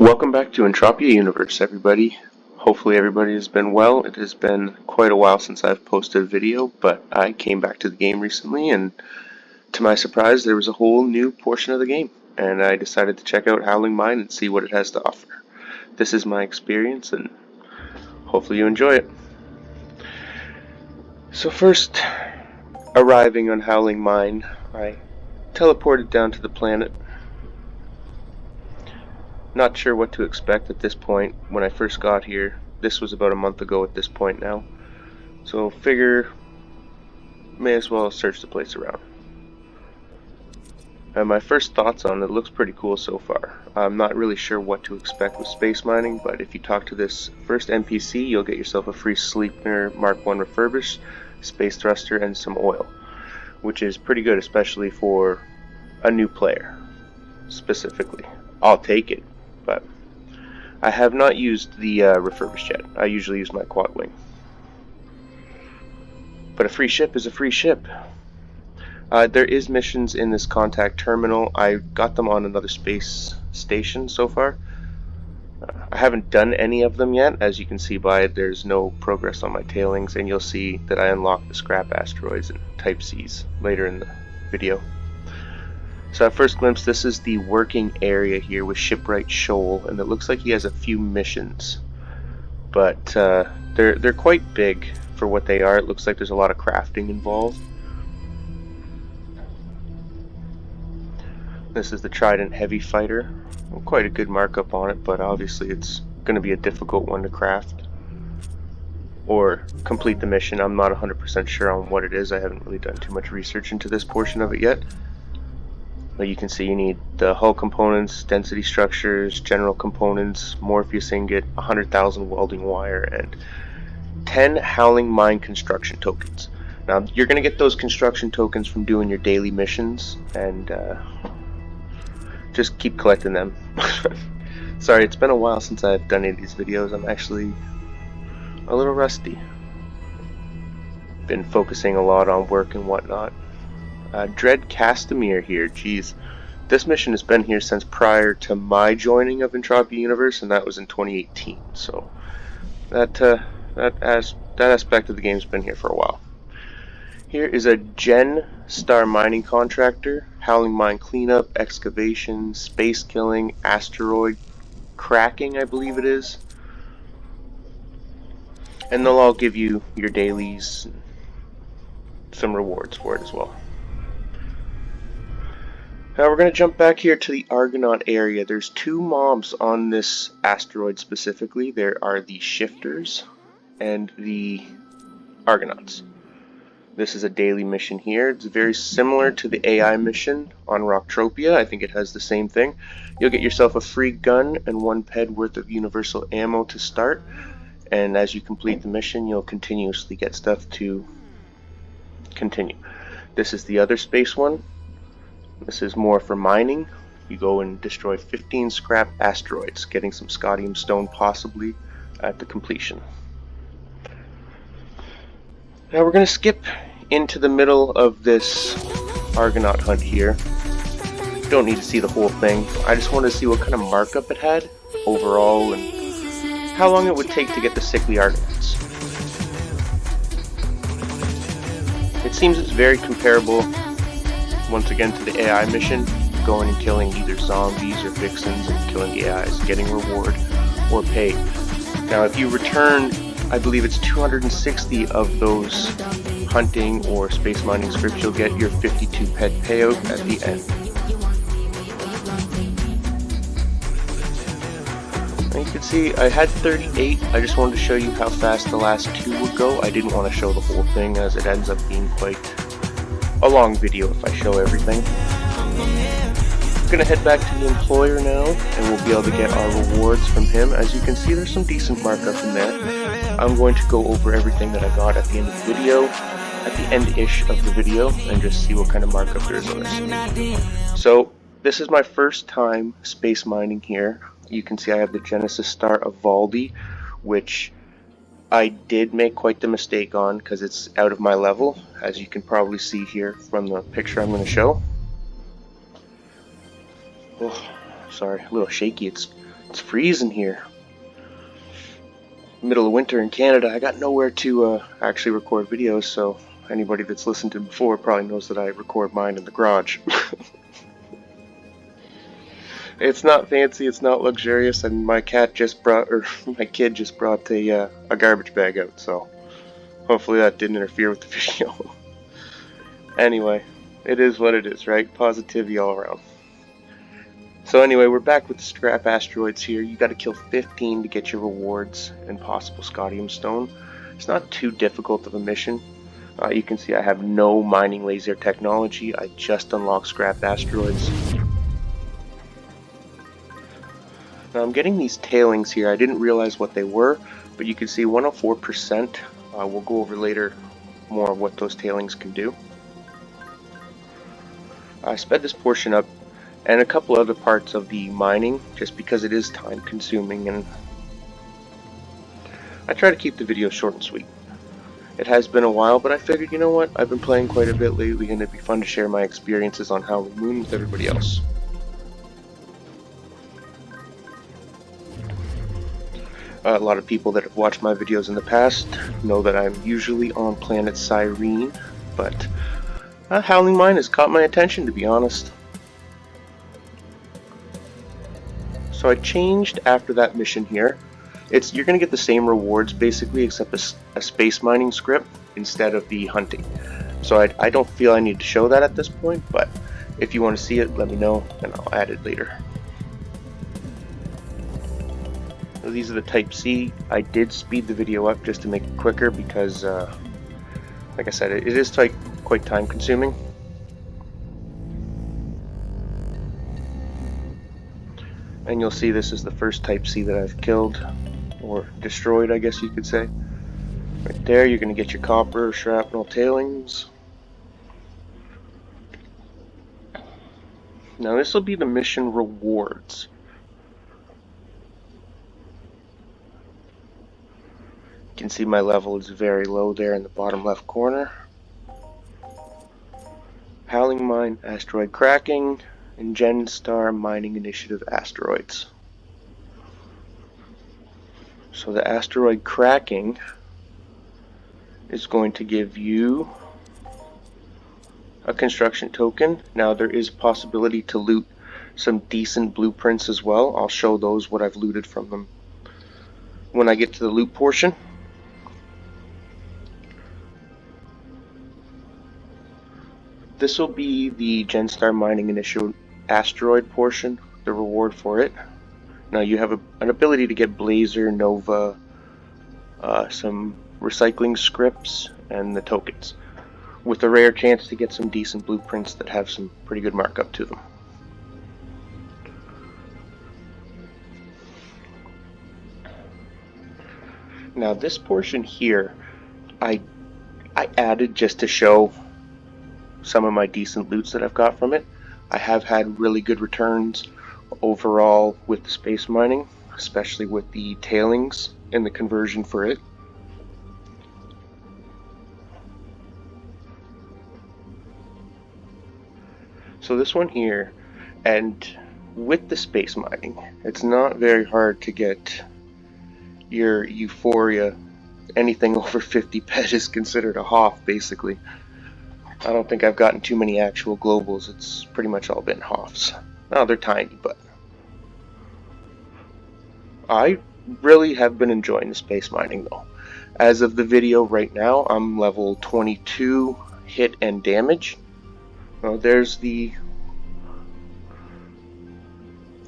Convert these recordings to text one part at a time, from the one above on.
Welcome back to Entropia Universe, everybody. Hopefully everybody has been well. It has been quite a while since I've posted a video, but I came back to the game recently, and to my surprise, there was a whole new portion of the game, and I decided to check out Howling Mine and see what it has to offer. This is my experience, and hopefully you enjoy it. So first, arriving on Howling Mine, I teleported down to the planet. Not sure what to expect at this point. When I first got here, this was about a month ago at this point now, so figure may as well search the place around. And my first thoughts on it, looks pretty cool so far. I'm not really sure what to expect with space mining, but if you talk to this first NPC, you'll get yourself a free Sleipnir Mark 1 refurbished, space thruster, and some oil, which is pretty good, especially for a new player specifically. I'll take it. But I have not used the refurbished yet. I usually use my quad wing. But a free ship is a free ship. There is missions in this contact terminal. I got them on another space station so far. I haven't done any of them yet. As you can see by it, there's no progress on my tailings, and you'll see that I unlock the scrap asteroids and Type Cs later in the video. So at first glimpse, this is the working area here with Shipwright Shoal, and it looks like he has a few missions, but they're quite big for what they are. It looks like there's a lot of crafting involved. This is the Trident Heavy Fighter. Quite a good markup on it, but obviously it's going to be a difficult one to craft or complete the mission. I'm not 100% sure on what it is. I haven't really done too much research into this portion of it yet. But you can see you need the hull components, density structures, general components, Morpheus ingot, 100,000 welding wire, and 10 Howling Mine construction tokens. Now you're going to get those construction tokens from doing your daily missions, and just keep collecting them. Sorry, it's been a while since I've done any of these videos. I'm actually a little rusty. Been focusing a lot on work and whatnot. Dread Castamere here, geez. This mission has been here since prior to my joining of Entropia Universe, and that was in 2018, so that aspect of the game's been here for a while. Here is a Gen Star mining contractor, Howling Mine cleanup, excavation, space killing, asteroid cracking, I believe it is. And they'll all give you your dailies, and some rewards for it as well. Now we're going to jump back here to the Argonaut area. There's two mobs on this asteroid specifically. There are the Shifters and the Argonauts. This is a daily mission here. It's very similar to the AI mission on Rocktropia. I think it has the same thing. You'll get yourself a free gun and 1 ped worth of universal ammo to start. And as you complete the mission, you'll continuously get stuff to continue. This is the other space one. This is more for mining. You go and destroy 15 scrap asteroids, getting some Scodium stone possibly at the completion. Now we're going to skip into the middle of this Argonaut hunt here. Don't need to see the whole thing. I just wanted to see what kind of markup it had overall and how long it would take to get the sickly Argonauts. It seems it's very comparable once again to the AI mission, going and killing either zombies or vixens and killing the AIs, getting reward or pay. Now if you return, I believe it's 260 of those hunting or space mining scripts, you'll get your 52 ped payout at the end. And you can see I had 38. I just wanted to show you how fast the last 2 would go. I didn't want to show the whole thing as it ends up being quite a long video if I show everything. I'm gonna head back to the employer now, and we'll be able to get our rewards from him. As you can see, there's some decent markup in there. I'm going to go over everything that I got at the end of the video, at the end-ish of the video, and just see what kind of markup there is on this. So, this is my first time space mining here. You can see I have the Genesis Star of Valdi, which I did make quite the mistake on because it's out of my level, as you can probably see here from the picture I'm going to show. Oh, sorry, a little shaky. It's It's freezing here. Middle of winter in Canada. I got nowhere to actually record videos, so anybody that's listened to before probably knows that I record mine in the garage. It's not fancy, it's not luxurious, and my kid just brought a garbage bag out, so hopefully that didn't interfere with the video. Anyway, it is what it is, right? Positivity all around. So anyway, we're back with the scrap asteroids here. You gotta kill 15 to get your rewards and possible Scodium stone. It's not too difficult of a mission. You can see I have no mining laser technology. I just unlocked scrap asteroids. Now I'm getting these tailings here. I didn't realize what they were, but you can see 104%. We'll go over later more of what those tailings can do. I sped this portion up and a couple other parts of the mining just because it is time consuming, and I try to keep the video short and sweet. It has been a while, but I figured, you know what, I've been playing quite a bit lately and it'd be fun to share my experiences on Howling Mine with everybody else. A lot of people that have watched my videos in the past know that I'm usually on planet Cyrene, but Howling Mine has caught my attention, to be honest. So I changed after that mission here. You're going to get the same rewards basically, except a space mining script instead of the hunting. So I don't feel I need to show that at this point, but if you want to see it, let me know and I'll add it later. These are the Type C. I did speed the video up just to make it quicker because, like I said, it is quite time consuming. And you'll see this is the first Type C that I've killed, or destroyed, I guess you could say. Right there, you're going to get your copper, shrapnel, tailings. Now this will be the mission rewards. You can see my level is very low there in the bottom left corner. Howling Mine, Asteroid Cracking, and Genstar Mining Initiative asteroids. So the asteroid cracking is going to give you a construction token. Now there is a possibility to loot some decent blueprints as well. I'll show those, what I've looted from them, when I get to the loot portion. This will be the Genstar Mining Initiative asteroid portion, the reward for it. Now you have an ability to get Blazer, Nova, some recycling scripts, and the tokens, with a rare chance to get some decent blueprints that have some pretty good markup to them. Now this portion here, I added just to show some of my decent loots that I've got from it. I have had really good returns overall with the space mining, especially with the tailings and the conversion for it. So this one here, and with the space mining, it's not very hard to get your Euphoria. Anything over 50 pet is considered a Hoff, basically. I don't think I've gotten too many actual globals. It's pretty much all been Hoffs. Oh, they're tiny, but I really have been enjoying the space mining though. As of the video right now, I'm level 22 hit and damage. Well, there's the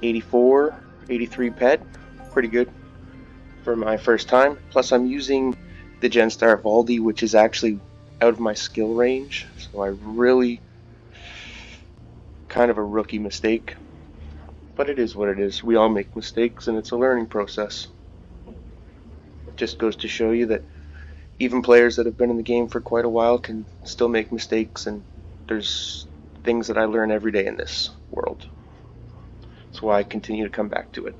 84, 83 pet. Pretty good for my first time. Plus I'm using the Genstar Valdi, which is actually out of my skill range, so I really kind of a rookie mistake, but it is what it is. We all make mistakes and it's a learning process. It just goes to show you that even players that have been in the game for quite a while can still make mistakes, and there's things that I learn every day in this world. That's why I continue to come back to it.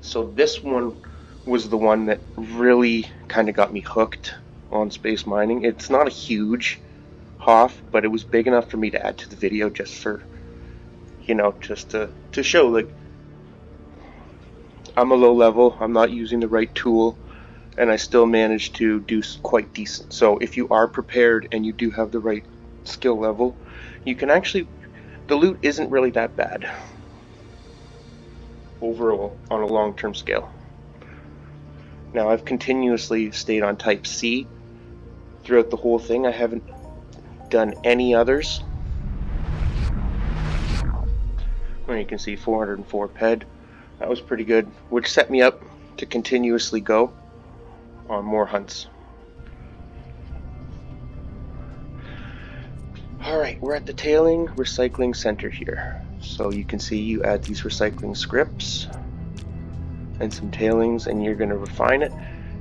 So this one was the one that really kind of got me hooked on space mining. It's not a huge Hoff, but it was big enough for me to add to the video just for you know, just to show, like, I'm a low level, I'm not using the right tool, and I still managed to do quite decent. So if you are prepared and you do have the right skill level, you can actually, the loot isn't really that bad overall on a long-term scale. Now I've continuously stayed on type C throughout the whole thing. I haven't done any others. Well, you can see 404 ped. That was pretty good, which set me up to continuously go on more hunts. Alright, we're at the Tailing Recycling Center here. So you can see you add these recycling scripts and some tailings, and you're going to refine it,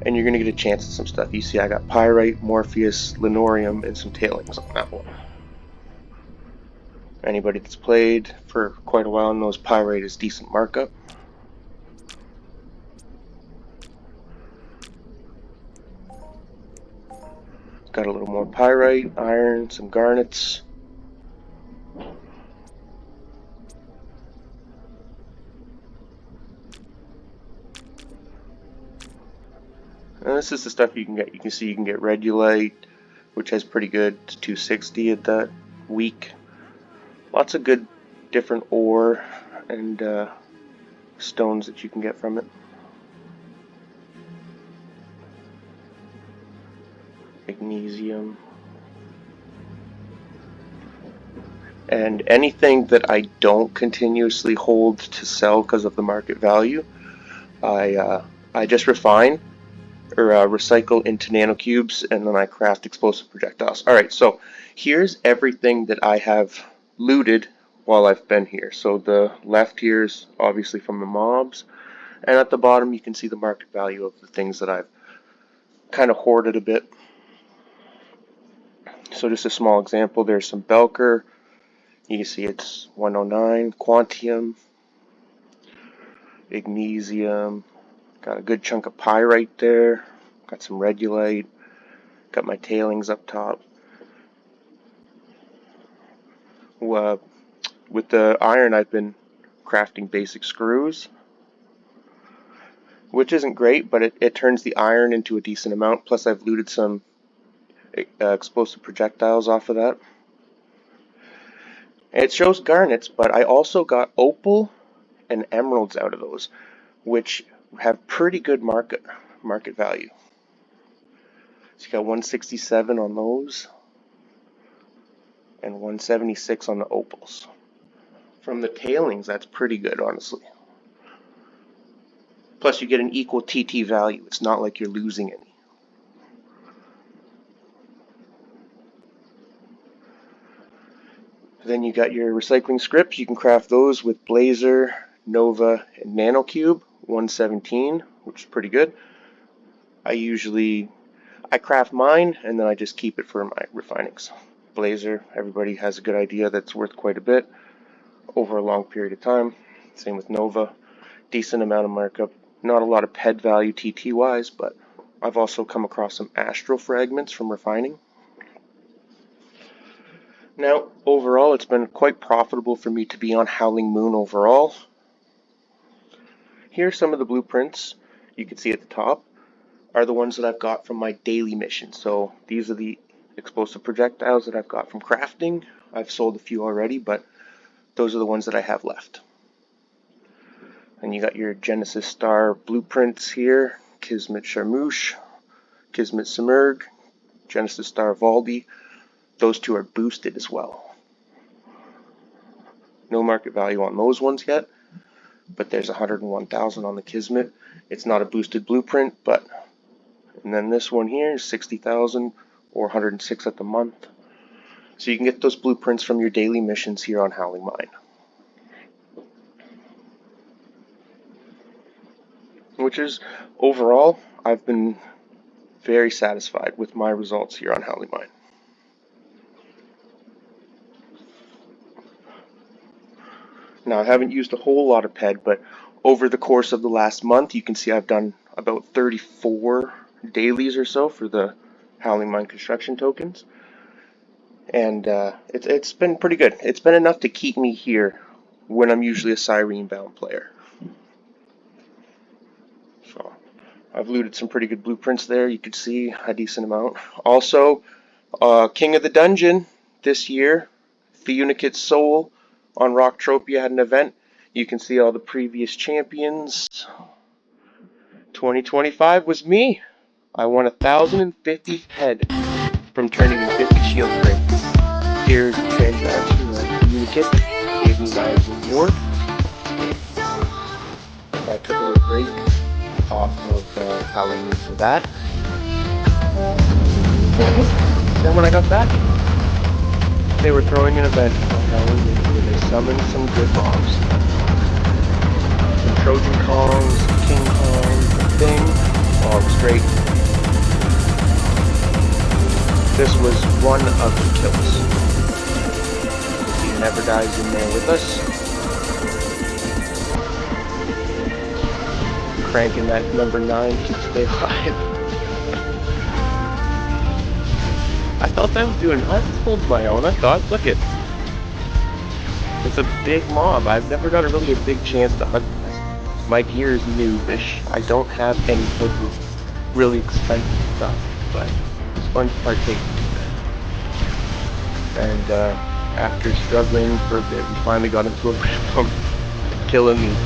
and you're going to get a chance at some stuff. You see I got pyrite, morpheus, linorium, and some tailings on that one. Anybody that's played for quite a while knows pyrite is decent markup. Got a little more pyrite, iron, some garnets. And this is the stuff you can get. You can see you can get redulite, which has pretty good. It's 260 at that week. Lots of good different ore and stones that you can get from it. Magnesium. And anything that I don't continuously hold to sell because of the market value, I just refine or recycle into nanocubes, and then I craft explosive projectiles. Alright, so here's everything that I have looted while I've been here. So the left here is obviously from the mobs, and at the bottom you can see the market value of the things that I've kind of hoarded a bit. So just a small example, there's some Belker. You can see it's 109, Quantium, Magnesium, got a good chunk of pyrite there, got some redulite, got my tailings up top. With the iron I've been crafting basic screws, which isn't great, but it turns the iron into a decent amount, plus I've looted some explosive projectiles off of that. It shows garnets, but I also got opal and emeralds out of those, which have pretty good market value. So you got 167 on those and 176 on the opals. From the tailings, that's pretty good, honestly. Plus you get an equal TT value. It's not like you're losing any. Then you got your recycling scripts. You can craft those with Blazer, Nova, and Nanocube 117, which is pretty good. I craft mine and then I just keep it for my refinings. Blazer, everybody has a good idea that's worth quite a bit over a long period of time. Same with Nova, decent amount of markup. Not a lot of ped value TT wise, but I've also come across some astral fragments from refining. Now, overall, it's been quite profitable for me to be on Howling Moon overall. Here are some of the blueprints you can see at the top are the ones that I've got from my daily mission. So these are the explosive projectiles that I've got from crafting. I've sold a few already, but those are the ones that I have left. And you got your Genesis Star blueprints here, Kismet Charmouche, Kismet Simurg, Genesis Star Valdi. Those two are boosted as well. No market value on those ones yet, but there's 101,000 on the Kismet. It's not a boosted blueprint, but and then this one here is 60,000 or 106 at the month. So you can get those blueprints from your daily missions here on Howling Mine. Which is, overall, I've been very satisfied with my results here on Howling Mine. Now, I haven't used a whole lot of PED, but over the course of the last month, you can see I've done about 34 dailies or so for the Howling Mine construction tokens. And it's been pretty good. It's been enough to keep me here when I'm usually a Cyrene bound player. So I've looted some pretty good blueprints there. You could see a decent amount. Also, King of the Dungeon this year, the Unikit Soul on Rocktropia had an event. You can see all the previous champions. 2025 was me. I won 1,050 head from turning in 50 shield crates. Here's the transaction of Unikit. Gave me my reward. I took a little break off of Howling Mine for that. Then when I got back, they were throwing an event on Howling Mine where they summoned some good mobs. Some Trojan Kongs, King Kongs, Thing. Oh, it was great. This was one of the kills. He never dies in there with us. Cranking that number 9 to stay alive. I thought I was doing. I was holding my own. I thought, look it. It's a big mob. I've never got really a big chance to hunt this. My gear is newish. I don't have any really expensive stuff, but it's fun to partake in that. And after struggling for a bit, we finally got into a rhythm, killing these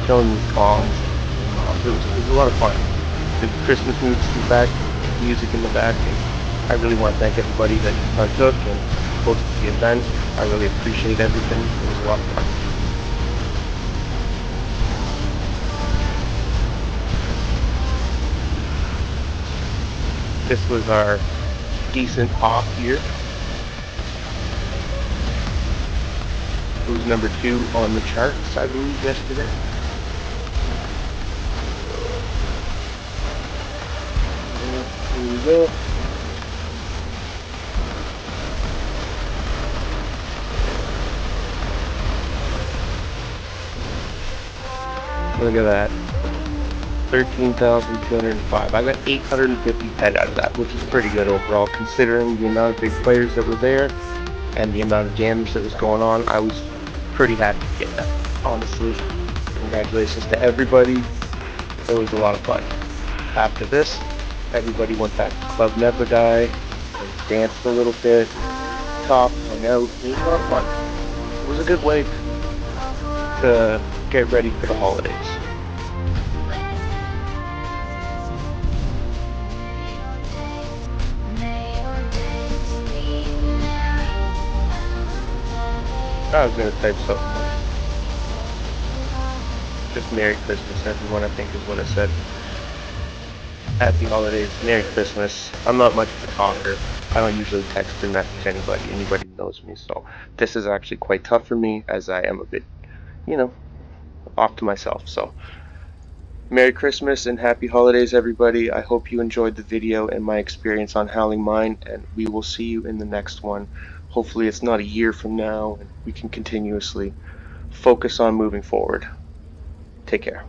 Kongs. It was a lot of fun. The Christmas music in the back, and I really want to thank everybody that partook and hosted the event. I really appreciate everything. It was a lot of fun. This was our decent off year. It was number 2 on the charts, I believe, yesterday. Here we go. Look at that. 13,205. I got 850 head out of that, which is pretty good overall, considering the amount of big players that were there and the amount of damage that was going on. I was pretty happy to get that, honestly. Congratulations to everybody. It was a lot of fun. After this, everybody went back to Club Nebadai and danced a little bit, talked, hung out. It was a lot of fun. It was a good way to get ready for the holidays. I was going to type something. Just Merry Christmas, everyone, I think is what I said. Happy holidays, Merry Christmas. I'm not much of a talker. I don't usually text or message anybody knows me, so this is actually quite tough for me as I am a bit, off to myself. So, Merry Christmas and Happy Holidays, everybody. I hope you enjoyed the video and my experience on Howling Mine, and we will see you in the next one. Hopefully it's not a year from now, and we can continuously focus on moving forward. Take care.